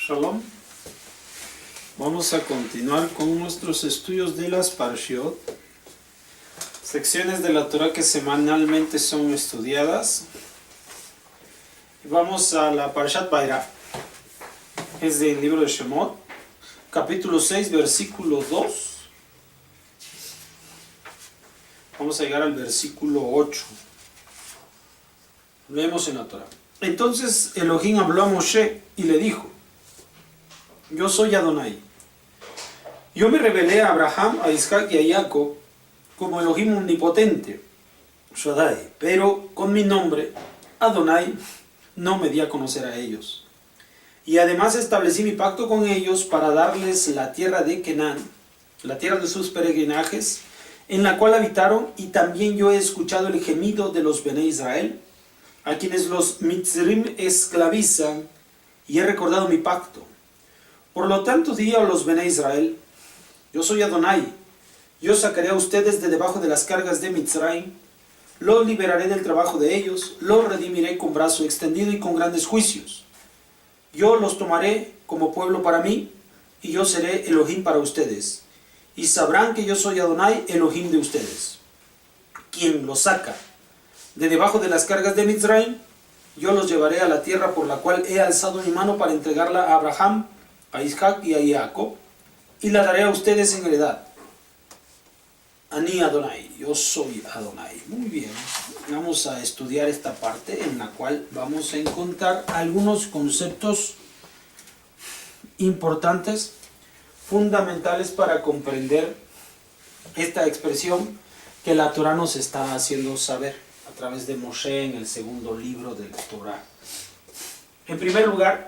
Shalom. Vamos a continuar con nuestros estudios de las Parshiot, secciones de la Torah que semanalmente son estudiadas. Vamos a la Parshat Vairá, es del libro de Shemot, capítulo 6, versículo 2. Vamos a llegar al versículo 8. Leemos en la Torah. Entonces Elohim habló a Moshe y le dijo: Yo soy Adonai. Yo me revelé a Abraham, a Isaac y a Jacob como Elohim omnipotente, Shaddai, pero con mi nombre, Adonai, no me di a conocer a ellos. Y además establecí mi pacto con ellos para darles la tierra de Canaán, la tierra de sus peregrinajes, en la cual habitaron, y también yo he escuchado el gemido de los Bene Israel, a quienes los Mitzrim esclavizan, y he recordado mi pacto. Por lo tanto di a los Bene Israel: Yo soy Adonai, yo sacaré a ustedes de debajo de las cargas de Mitzrayim, los liberaré del trabajo de ellos, los redimiré con brazo extendido y con grandes juicios. Yo los tomaré como pueblo para mí, y yo seré Elohim para ustedes, y sabrán que yo soy Adonai, Elohim de ustedes. Quien los saca de debajo de las cargas de Mitzrayim, yo los llevaré a la tierra por la cual he alzado mi mano para entregarla a Abraham, a Isaac y a Jacob, y la daré a ustedes en heredad. Ani Adonai, yo soy Adonai. Muy bien, vamos a estudiar esta parte en la cual vamos a encontrar algunos conceptos importantes, fundamentales para comprender esta expresión que la Torah nos está haciendo saber a través de Moshe en el segundo libro de la Torah. En primer lugar,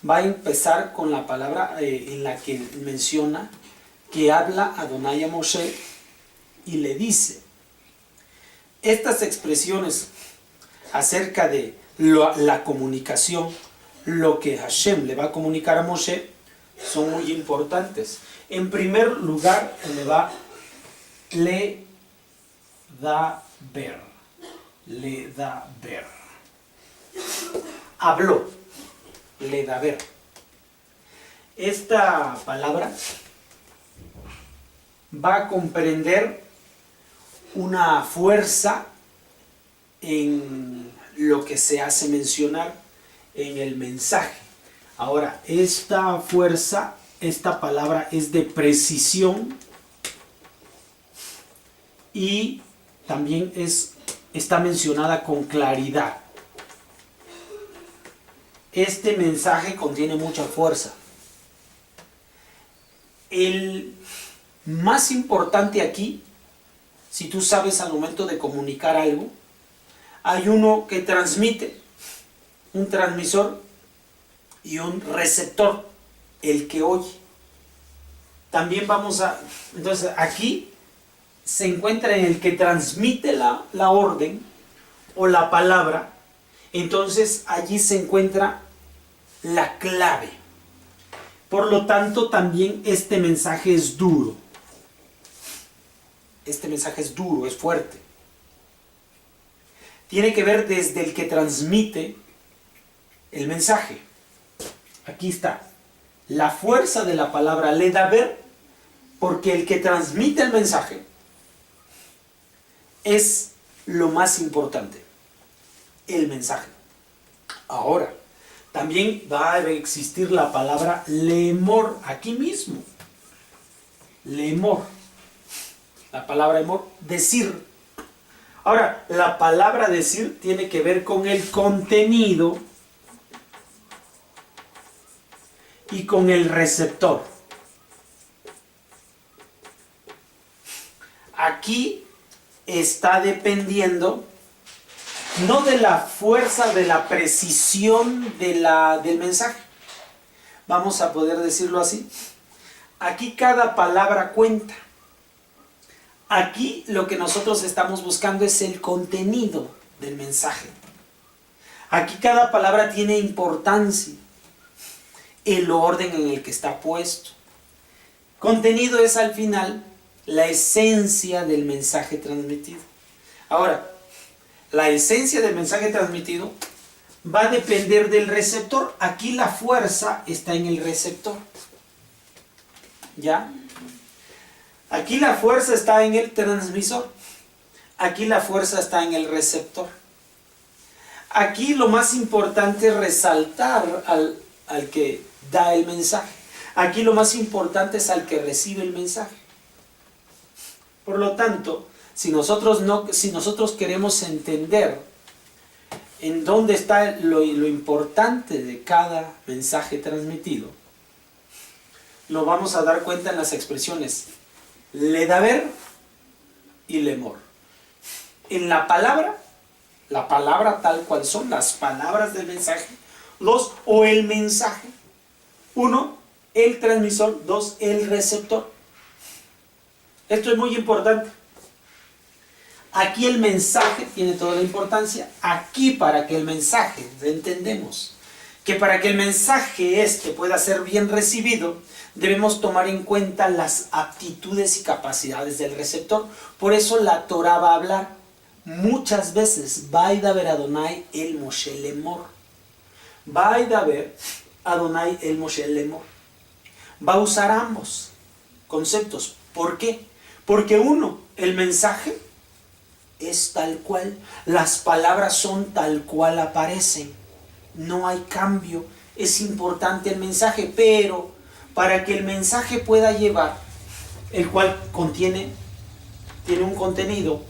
va a empezar con la palabra en la que menciona que habla Adonai a Moshe y le dice. Estas expresiones acerca de la comunicación, lo que Hashem le va a comunicar a Moshe, son muy importantes. En primer lugar, le da ver. Le da ver. Habló. Le da ver. Esta palabra va a comprender una fuerza en lo que se hace mencionar en el mensaje. Ahora, esta fuerza, esta palabra es de precisión y también está mencionada con claridad. Este mensaje contiene mucha fuerza. El más importante aquí, si tú sabes al momento de comunicar algo, hay uno que transmite, un transmisor, y un receptor, el que oye. También entonces aquí se encuentra en el que transmite la orden o la palabra. Entonces allí se encuentra la clave. Por lo tanto, también este mensaje es duro. Este mensaje es duro, es fuerte. Tiene que ver desde el que transmite el mensaje. Aquí está. La fuerza de la palabra le da ver, porque el que transmite el mensaje es lo más importante. El mensaje. Ahora, también va a existir la palabra lemor, aquí mismo. Lemor. La palabra lemor, decir. Ahora, la palabra decir tiene que ver con el contenido y con el receptor. Aquí está dependiendo no de la fuerza, de la precisión del mensaje. Vamos a poder decirlo así. Aquí cada palabra cuenta. Aquí lo que nosotros estamos buscando es el contenido del mensaje. Aquí cada palabra tiene importancia. El orden en el que está puesto. Contenido es al final la esencia del mensaje transmitido. Ahora, la esencia del mensaje transmitido va a depender del receptor. Aquí la fuerza está en el receptor. ¿Ya? Aquí la fuerza está en el transmisor. Aquí la fuerza está en el receptor. Aquí lo más importante es resaltar al que da el mensaje. Aquí lo más importante es al que recibe el mensaje. Por lo tanto, si nosotros queremos entender en dónde está lo importante de cada mensaje transmitido, lo vamos a dar cuenta en las expresiones ledaber y lemor. En la palabra tal cual son las palabras del mensaje. 2, o el mensaje. 1, el transmisor. 2, el receptor. Esto es muy importante. Aquí el mensaje tiene toda la importancia. Aquí, para que el mensaje, entendemos que para que el mensaje pueda ser bien recibido, debemos tomar en cuenta las aptitudes y capacidades del receptor. Por eso la Torah va a hablar muchas veces, Vaidaber Adonai el Moshe lemor. Vaidaber Adonai el Moshe lemor. Va a usar ambos conceptos. ¿Por qué? Porque uno, el mensaje es tal cual, las palabras son tal cual aparecen, no hay cambio. Es importante el mensaje, pero para que el mensaje pueda llevar, el cual tiene un contenido,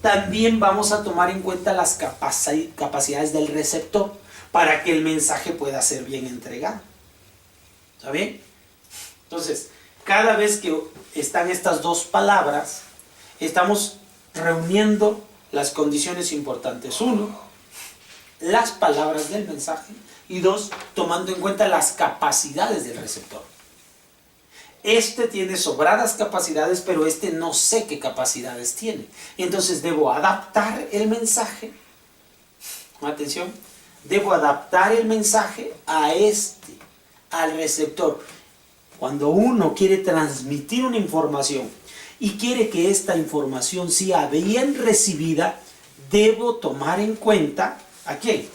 también vamos a tomar en cuenta las capacidades del receptor para que el mensaje pueda ser bien entregado. ¿Está bien? Entonces, cada vez que están estas dos palabras, estamos reuniendo las condiciones importantes. 1, las palabras del mensaje. Y 2, tomando en cuenta las capacidades del receptor. Tiene sobradas capacidades, pero no sé qué capacidades tiene. Entonces debo adaptar el mensaje. Atención. Debo adaptar el mensaje al receptor. Cuando uno quiere transmitir una información y quiere que esta información sea bien recibida, debo tomar en cuenta ¿a quién?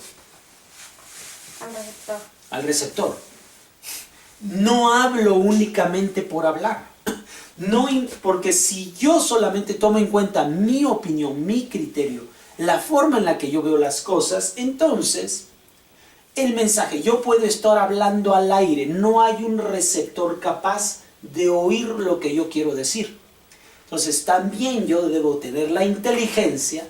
Al receptor. Al receptor. No hablo únicamente por hablar. No, porque si yo solamente tomo en cuenta mi opinión, mi criterio, la forma en la que yo veo las cosas, entonces el mensaje, yo puedo estar hablando al aire, no hay un receptor capaz de oír lo que yo quiero decir. Entonces también yo debo tener la inteligencia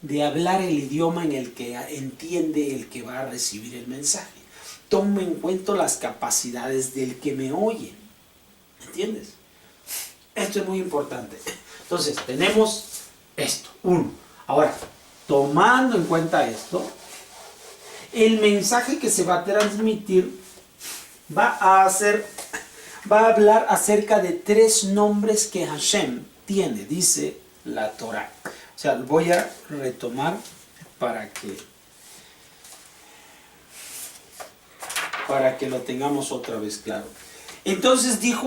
de hablar el idioma en el que entiende el que va a recibir el mensaje. Tomo en cuenta las capacidades del que me oye. ¿Entiendes? Esto es muy importante. Entonces tenemos esto, 1. Ahora, tomando en cuenta esto, el mensaje que se va a transmitir va a hablar acerca de 3 nombres que Hashem tiene, dice la Torah. O sea, voy a retomar para que lo tengamos otra vez claro. Entonces Dios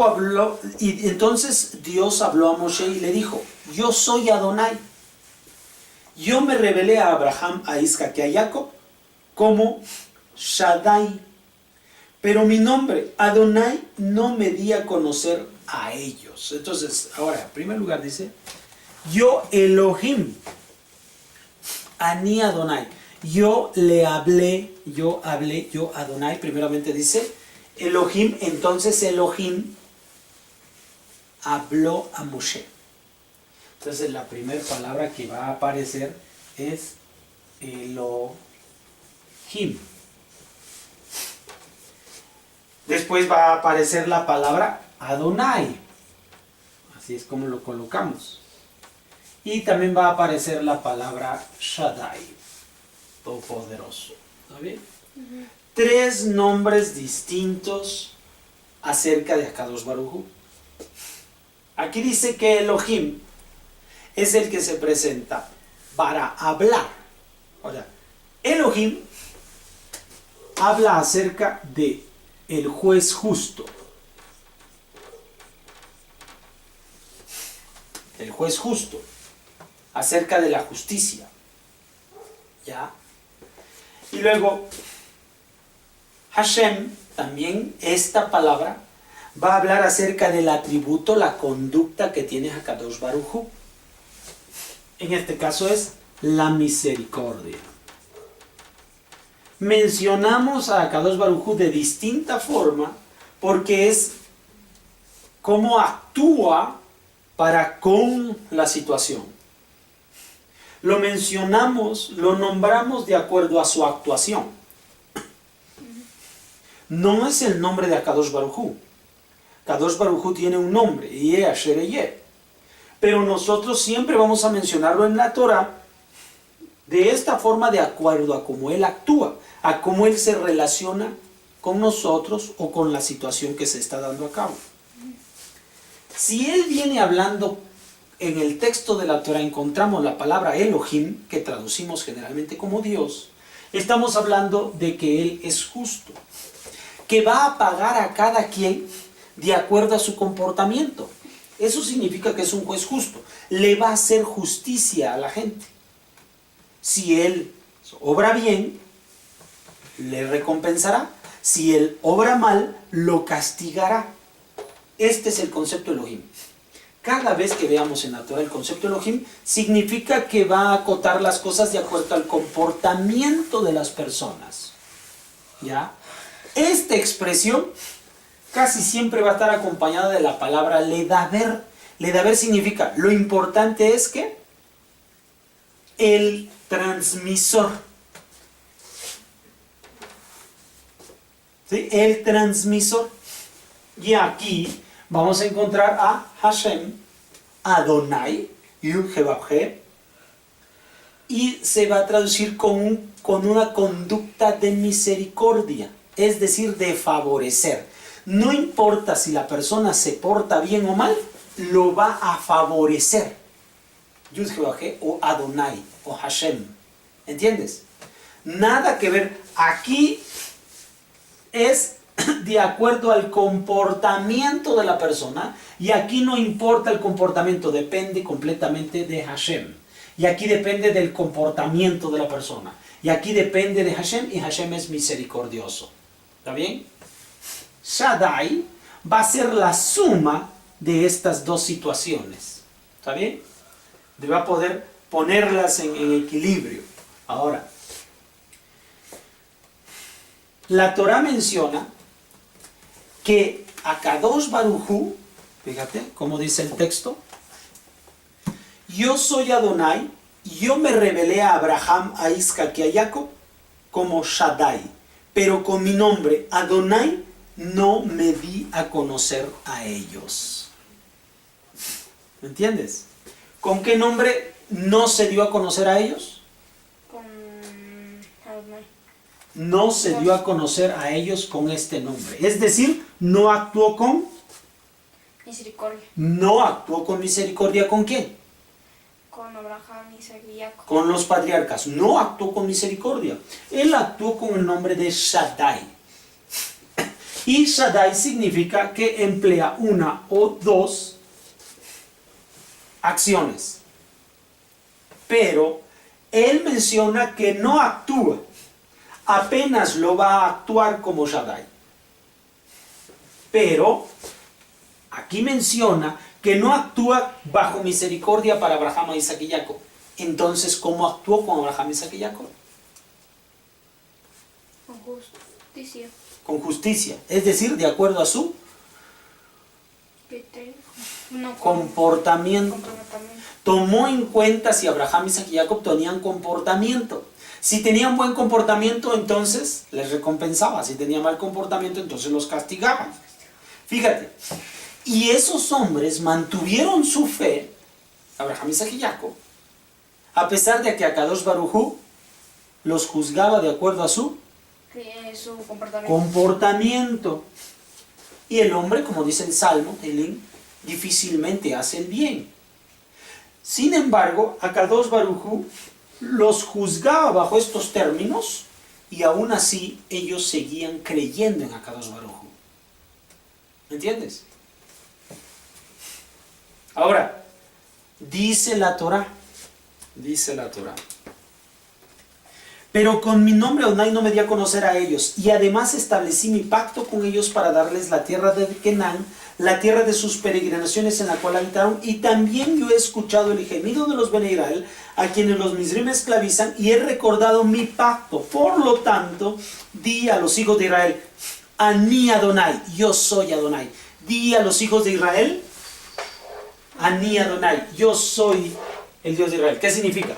habló a Moshe y le dijo: yo soy Adonai. Yo me revelé a Abraham, a Isaac y a Jacob como Shaddai. Pero mi nombre, Adonai, no me di a conocer a ellos. Entonces, ahora, en primer lugar dice: yo Elohim, Ani Adonai. Yo hablé, yo Adonai. Primeramente dice Elohim, entonces Elohim habló a Moshe. Entonces la primera palabra que va a aparecer es Elohim. Después va a aparecer la palabra Adonai. Así es como lo colocamos. Y también va a aparecer la palabra Shaddai, Todopoderoso. ¿Está bien? 3 nombres distintos acerca de Akadosh Baruj Hu. Aquí dice que Elohim es el que se presenta para hablar. O sea, Elohim habla acerca de el juez justo. El juez justo. Acerca de la justicia. ¿Ya? Y luego, Hashem, también esta palabra, va a hablar acerca del atributo, la conducta que tiene Hakadosh Baruj Hu. En este caso es la misericordia. Mencionamos a Hakadosh Baruj Hu de distinta forma porque es cómo actúa para con la situación. Lo mencionamos, lo nombramos de acuerdo a su actuación. No es el nombre de Hakadosh Baruj Hu. Hakadosh Baruj Hu tiene un nombre, Yeh Asher Yeh. Pero nosotros siempre vamos a mencionarlo en la Torah de esta forma, de acuerdo a cómo Él actúa, a cómo Él se relaciona con nosotros o con la situación que se está dando a cabo. Si Él viene hablando en el texto de la Torah, encontramos la palabra Elohim, que traducimos generalmente como Dios, estamos hablando de que Él es justo, que va a pagar a cada quien de acuerdo a su comportamiento. Eso significa que es un juez justo. Le va a hacer justicia a la gente. Si Él obra bien, le recompensará. Si Él obra mal, lo castigará. Este es el concepto Elohim. Cada vez que veamos en la Torah el concepto Elohim, significa que va a acotar las cosas de acuerdo al comportamiento de las personas. ¿Ya? Esta expresión casi siempre va a estar acompañada de la palabra ledaber. Ledaber significa, lo importante es que el transmisor, ¿sí? El transmisor. Y aquí vamos a encontrar a Hashem, Adonai, Yud-Heh-Vav-Heh, y se va a traducir con una conducta de misericordia, es decir, de favorecer. No importa si la persona se porta bien o mal, lo va a favorecer. Yud-Heh-Vav-Heh o Adonai o Hashem. ¿Entiendes? Nada que ver. Aquí es de acuerdo al comportamiento de la persona, y aquí no importa el comportamiento, depende completamente de Hashem. Y aquí depende del comportamiento de la persona. Y aquí depende de Hashem, y Hashem es misericordioso. ¿Está bien? Shaddai va a ser la suma de estas dos situaciones. ¿Está bien? Va a poder ponerlas en equilibrio. Ahora, la Torah menciona que Hakadosh Baruj Hu, fíjate cómo dice el texto, yo soy Adonai, yo me revelé a Abraham, a Isaac y a Jacob como Shaddai, pero con mi nombre Adonai no me di a conocer a ellos. ¿Me entiendes? ¿Con qué nombre no se dio a conocer a ellos? Con Adonai. No se dio a conocer a ellos con este nombre. Es decir, no actuó con... Misericordia. No actuó con misericordia. ¿Con quién? Con Abraham, Isaac y Jacob. Con los patriarcas. No actuó con misericordia. Él actuó con el nombre de Shaddai. Y Shaddai significa que emplea una o dos acciones. Pero él menciona que no actúa. Apenas lo va a actuar como Shaddai. Pero aquí menciona que no actúa bajo misericordia para Abraham, Isaac y Jacob. Entonces, ¿cómo actuó con Abraham, Isaac y Jacob? Con justicia. Con justicia, es decir, de acuerdo a su comportamiento. Tomó en cuenta si Abraham, Isaac y Jacob tenían comportamiento. Si tenían buen comportamiento, entonces les recompensaba. Si tenían mal comportamiento, entonces los castigaba. Fíjate, y esos hombres mantuvieron su fe, Abraham, Isaac y Jacob, a pesar de que Hakadosh Baruj Hu los juzgaba de acuerdo a su comportamiento. Y el hombre, como dice el Salmo, difícilmente hace el bien. Sin embargo, Hakadosh Baruj Hu los juzgaba bajo estos términos, y aún así ellos seguían creyendo en Hakadosh Baruj Hu. ¿Me entiendes? Ahora, dice la Torah, Pero con mi nombre Adonai no me di a conocer a ellos, y además establecí mi pacto con ellos para darles la tierra de Canaán, la tierra de sus peregrinaciones en la cual habitaron, y también yo he escuchado el gemido de los Bene Israel, a quienes los Misrim esclavizan, y he recordado mi pacto. Por lo tanto, di a los hijos de Israel, Ani Adonai, yo soy Adonai. Di a los hijos de Israel, Ani Adonai, yo soy el Dios de Israel. ¿Qué significa?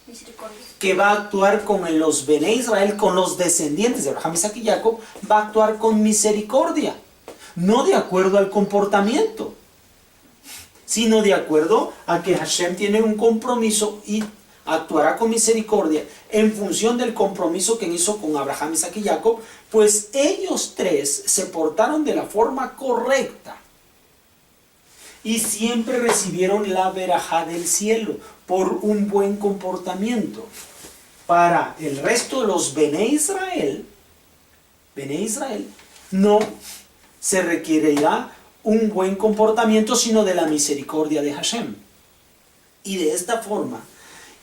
Misericordia. Que va a actuar con los Bene Israel, con los descendientes de Abraham, Isaac y Jacob, va a actuar con misericordia, no de acuerdo al comportamiento, sino de acuerdo a que Hashem tiene un compromiso y actuará con misericordia en función del compromiso que hizo con Abraham, Isaac y Jacob, pues ellos tres se portaron de la forma correcta y siempre recibieron la verajá del cielo por un buen comportamiento. Para el resto de los Bene Israel, no se requerirá un buen comportamiento, sino de la misericordia de Hashem. Y de esta forma,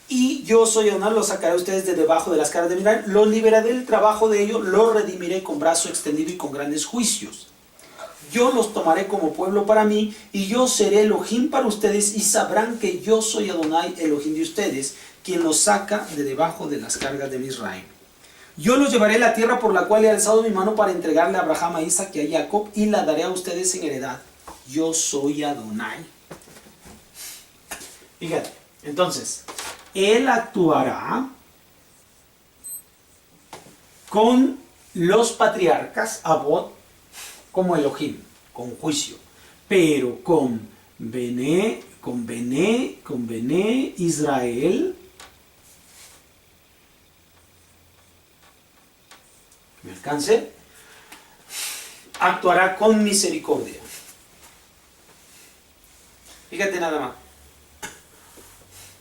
y yo soy Adonai, los sacaré a ustedes de debajo de las caras de Midian, los liberaré del trabajo de ellos, los redimiré con brazo extendido y con grandes juicios. Yo los tomaré como pueblo para mí, y yo seré Elohim para ustedes, y sabrán que yo soy Adonai, Elohim de ustedes, quien los saca de debajo de las cargas de Misraim. Yo los llevaré a la tierra por la cual he alzado mi mano para entregarle a Abraham, a Isaac y a Jacob, y la daré a ustedes en heredad. Yo soy Adonai. Fíjate, entonces, él actuará con los patriarcas, Abot, como Elohim, con juicio, pero con Bene Israel, ¿me alcance? Actuará con misericordia. Fíjate nada más.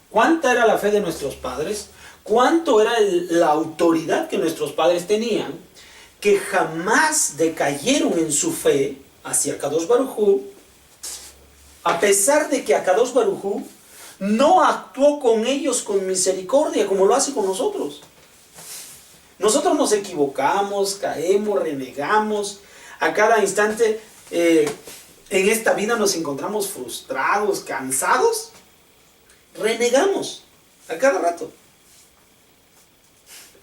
¿Cuánta era la fe de nuestros padres? ¿Cuánto era la autoridad que nuestros padres tenían? Que jamás decayeron en su fe hacia Kadosh Baruj Hu, a pesar de que Kadosh Baruj Hu no actuó con ellos con misericordia como lo hace con nosotros. Nosotros nos equivocamos, caemos, renegamos. A cada instante en esta vida nos encontramos frustrados, cansados. Renegamos a cada rato.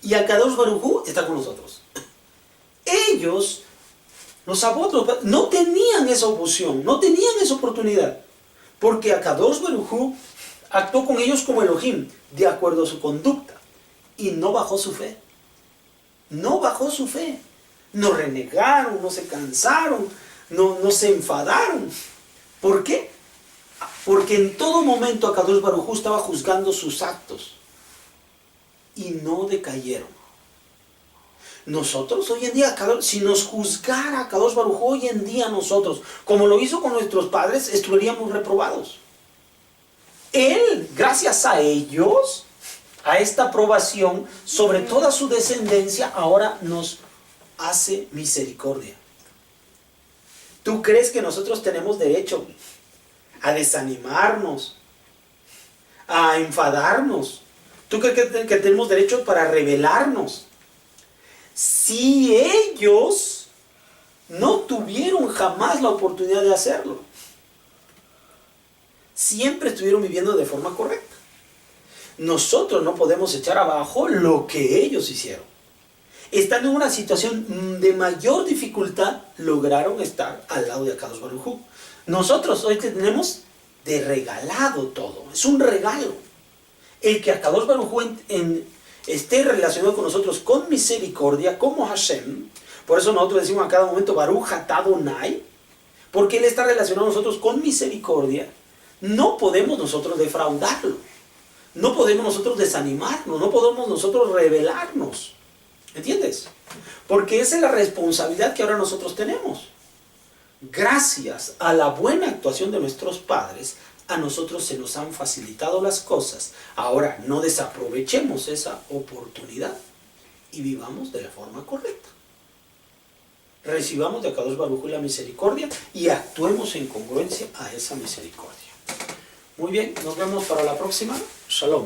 Y Kadosh Baruj Hu está con nosotros. Ellos, los Abot, no tenían esa opción, no tenían esa oportunidad. Porque Kadosh Baruj Hu actuó con ellos como Elohim, de acuerdo a su conducta. Y no bajó su fe. No bajó su fe. No renegaron, no se cansaron, no se enfadaron. ¿Por qué? Porque en todo momento Kadosh Baruj Hu estaba juzgando sus actos. Y no decayeron. Nosotros hoy en día, si nos juzgara Kadosh Baruj Hu hoy en día nosotros, como lo hizo con nuestros padres, estaríamos reprobados. Él, gracias a ellos, a esta aprobación sobre toda su descendencia, ahora nos hace misericordia. ¿Tú crees que nosotros tenemos derecho a desanimarnos, a enfadarnos? ¿Tú crees que tenemos derecho para rebelarnos? Si ellos no tuvieron jamás la oportunidad de hacerlo, siempre estuvieron viviendo de forma correcta. Nosotros no podemos echar abajo lo que ellos hicieron. Estando en una situación de mayor dificultad, lograron estar al lado de Kadosh Baruj Hu. Nosotros hoy tenemos de regalado todo, es un regalo. El que Kadosh Baruj Hu esté relacionado con nosotros con misericordia, como Hashem. Por eso nosotros decimos a cada momento Baruch atah Adonai, porque Él está relacionado a nosotros con misericordia. No podemos nosotros defraudarlo, no podemos nosotros desanimarnos, no podemos nosotros rebelarnos. ¿Entiendes? Porque esa es la responsabilidad que ahora nosotros tenemos. Gracias a la buena actuación de nuestros padres, a nosotros se nos han facilitado las cosas. Ahora no desaprovechemos esa oportunidad y vivamos de la forma correcta. Recibamos de Kadosh Baruj Hu la misericordia y actuemos en congruencia a esa misericordia. Muy bien, nos vemos para la próxima. Shalom.